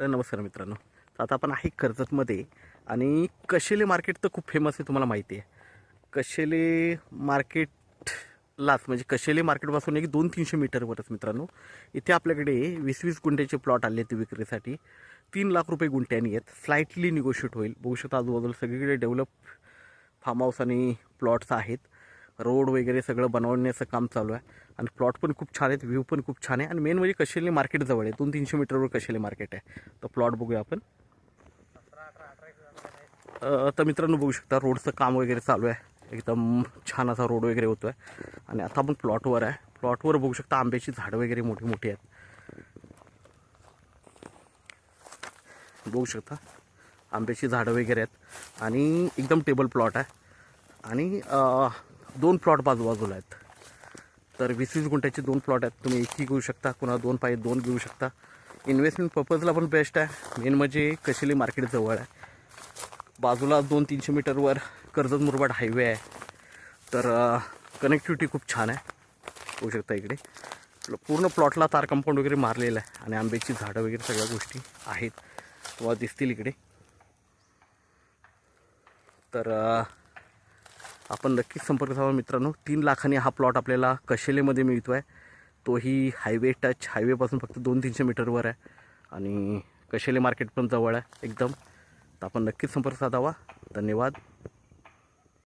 नमस्कार मित्रांनो. तर आता आपण आहे कर्जतमध्ये आणि कशेले मार्केट तर खूप फेमस आहे, तुम्हाला माहिती आहे. कशेले मार्केटलाच म्हणजे कशेले मार्केटपासून एक 200-300 मीटरवरच मित्रांनो इथे आपल्याकडे 20-20 गुंठ्याचे प्लॉट आले आहेत विक्रीसाठी. 3 लाख रुपये गुंठ्यानी आहेत. स्लाइटली निगोशिएट होईल. बघू शकता आजूबाजूला सगळीकडे डेव्हलप फार्म हाऊस आणि प्लॉट्स आहेत. रोड वगैरे सगळं बनवण्याचं काम चालू आहे आणि प्लॉट पण खूप छान आहेत, व्ह्यू पण खूप छान आहे आणि मेन म्हणजे कशेली मार्केट जवळ आहे. 200-300 मीटरवर कशेली मार्केट आहे. तर प्लॉट बघूया आपण. तर मित्रांनो बघू शकता रोडचं काम वगैरे चालू आहे. एकदम छान असा रोड वगैरे होतो आहे आणि आता आपण प्लॉटवर आहे. प्लॉटवर बघू शकता आंब्याची झाडं वगैरे मोठी मोठी आहेत. बघू शकता आंब्याची झाडं वगैरे आहेत आणि एकदम टेबल प्लॉट आहे आणि 2 प्लॉट बाजूबाजूला आहेत. तर 20-20 गुंठ्याचे 2 प्लॉट आहेत. तुम्ही एकही घेऊ शकता, कोणा 2 पाहिजे 2 घेऊ शकता. इन्व्हेस्टमेंट पर्पजला पण बेस्ट आहे. मेन म्हणजे कशेली मार्केट जवळ आहे. बाजूला 200-300 मीटरवर कर्जत मुरबाड हायवे आहे. तर कनेक्टिव्हिटी खूप छान आहे. होऊ शकता इकडे पूर्ण प्लॉटला तार कंपाऊंड वगैरे मारलेलं आहे आणि आंब्याची झाडं वगैरे सगळ्या गोष्टी आहेत, तुम्हाला दिसतील इकडे. तर आपण नक्कीच संपर्क साधा मित्रांनो. 3 लाखांनी हा प्लॉट आपल्याला कशेलेमध्ये मिळतो आहे. तोही हायवे टच, हायवेपासून फक्त 200-300 मीटरवर आहे आणि कशेले मार्केट पण जवळ आहे एकदम. तर आपण नक्कीच संपर्क साधावा. धन्यवाद.